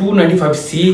295C